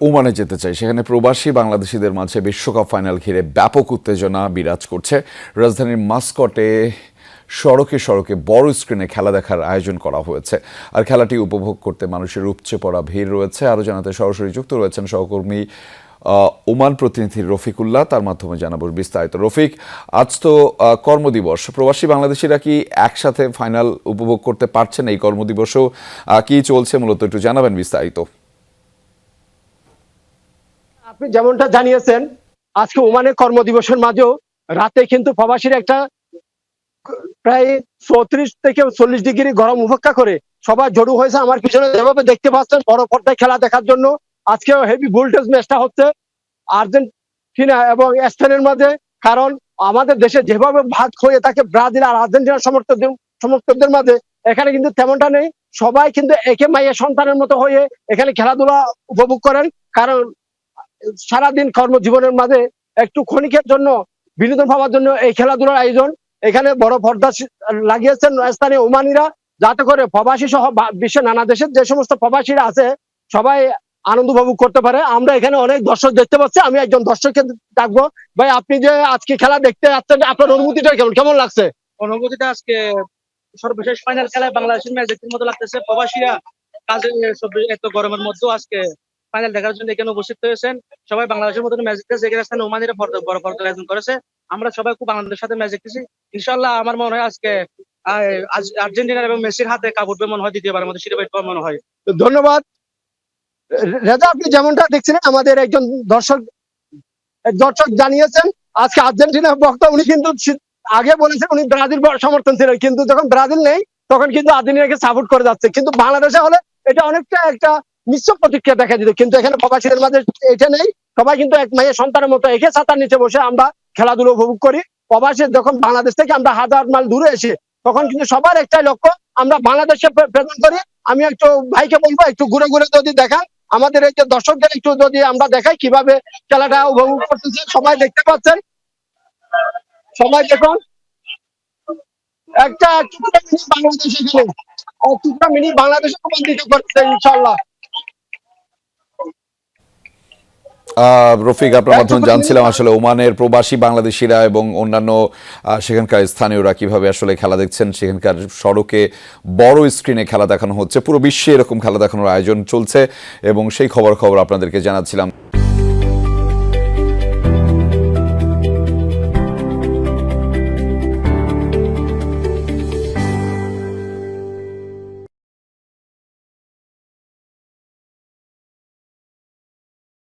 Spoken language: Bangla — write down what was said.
ওমানে যেতে চাই। সেখানে প্রবাসী বাংলাদেশিদের মাঝে বিশ্বকাপ ফাইনাল ঘিরে ব্যাপক উত্তেজনা বিরাজ করছে। রাজধানীর মাস্কটে সড়কে সড়কে বড় স্ক্রিনে খেলা দেখার আয়োজন করা হয়েছে, আর খেলাটি উপভোগ করতে মানুষের উপচে পড়া ভিড় রয়েছে। আরও জানাতে সরাসরি যুক্ত রয়েছেন সহকর্মী ওমান প্রতিনিধি রফিকুল্লাহ, তার মাধ্যমে জানাবো বিস্তারিত। রফিক, আজ তো কর্মদিবস, প্রবাসী বাংলাদেশিরা কি একসাথে ফাইনাল উপভোগ করতে পারছেন? এই কর্মদিবসও কি চলছে মূলত একটু জানাবেন বিস্তারিত। আপনি যেমনটা জানিয়েছেন, আজকে ওমানের কর্মদিবসের মাঝেও রাতে কিন্তু প্রবাসীর একটা প্রায় 34 থেকে 40 ডিগ্রি গরম উপেক্ষা করে সবাই জড়ো হয়েছে। আমার পিছনে যেভাবে দেখতে পাচ্ছেন বড় পর্দায় খেলা দেখার জন্য আজকে হেভি ভোল্টেজ ম্যাচটা হচ্ছে আর্জেন্টিনা এবং স্পেনের মাঝে। কারণ আমাদের দেশে যেভাবে ভাত হয়ে থাকে ব্রাজিল আর আর্জেন্টিনার সমর্থকদের মাঝে, এখানে কিন্তু তেমনটা নেই। সবাই কিন্তু একে মাইয়া সন্তানের মতো হয়ে এখানে খেলাধুলা উপভোগ করেন। কারণ সারাদিন কর্মজীবনের মাঝে একটু ক্ষণিকের জন্য বিনোদন পাওয়ার জন্য এই খেলাধুলার আয়োজন। এখানে বড় পর্দা লাগিয়েছেন স্থানীয় ওমানিরা, যাতে করে প্রবাসী সহ বিশ্বের নানা দেশের যে সমস্ত প্রবাসীরা আছে সবাই আনন্দ উপভোগ করতে পারে। আমরা এখানে অনেক দর্শক দেখতে পাচ্ছি। আমি একজন দর্শককে ডাকবো। ভাই, আপনি যে আজকে খেলা দেখতে যাচ্ছেন, আপনার অনুভূতিটা কেমন লাগছে? অনুভূতিটা আজকে সর্বশেষ ফাইনাল খেলায় বাংলাদেশের ম্যাচ দেখতে মতো লাগতেছে। প্রবাসীরা কাজে এত গরমের মধ্যেও আজকে ফাইনাল দেখার জন্য এখানে উপস্থিত হয়েছেন। সবাই বাংলাদেশের মতো ম্যাচ দেখতেছে। এখানে স্থানীয় ওমানিরা বড় পর্দার আয়োজন করেছে। আমরা সবাই খুব আনন্দের সাথে ম্যাচ দেখতেছি। ইনশাআল্লাহ আমার মনে হয় আজকে আর্জেন্টিনা এবং মেসির হাতে কাপ উঠবে মনে হয়, দ্বিতীয়বারের মতো শিরোপা পাবে মনে হয়। ধন্যবাদ রেজা। আপনি যেমনটা দেখছিলেন, আমাদের একজন দর্শক জানিয়েছেন আজকে আর্জেন্টিনার বক্তা। উনি কিন্তু আগে বলেছেন উনি ব্রাজিল সমর্থন ছিলেন, কিন্তু যখন ব্রাজিল নেই তখন কিন্তু আর্জেন্টিনাকে সাপোর্ট করে যাচ্ছে। কিন্তু বাংলাদেশে হলে এটা অনেকটা একটা মিশ্র প্রতিক্রিয়া দেখা দিত, কিন্তু এখানে প্রবাসীদের মাঝে এটা নেই। সবাই কিন্তু এক মায়ের সন্তানের মতো একে ছাতার নিচে বসে আমরা খেলাধুলো উপভোগ করি। প্রবাসী যখন বাংলাদেশ থেকে আমরা হাজার মাইল দূরে এসে, তখন কিন্তু সবার একটাই লক্ষ্য আমরা বাংলাদেশে প্রেজেন্ট করি। আমি একটু ভাইকে বলবো একটু ঘুরে ঘুরে যদি দেখান, আমাদের এই যে দর্শকদের একটু যদি আমরা দেখাই কিভাবে খেলাটা উপভোগ করতেছে। সবাই দেখতে পাচ্ছেন, সবাই দেখুন একটা বাংলাদেশ এখানে টুকরা মিনি বাংলাদেশে রূপান্তরিত করছে ইনশাআল্লাহ। রফিক, আপনার মাধ্যমে জানছিলাম আসলে ওমানের প্রবাসী বাংলাদেশিরা এবং অন্যান্য সেখানকার স্থানীয়রা কিভাবে আসলে খেলা দেখছেন। সেখানকার সড়কে বড় স্ক্রিনে খেলা দেখানো হচ্ছে, পুরো বিশ্বে এরকম খেলা দেখানোর আয়োজন চলছে এবং সেই খবর আপনাদেরকে জানাচ্ছিলাম।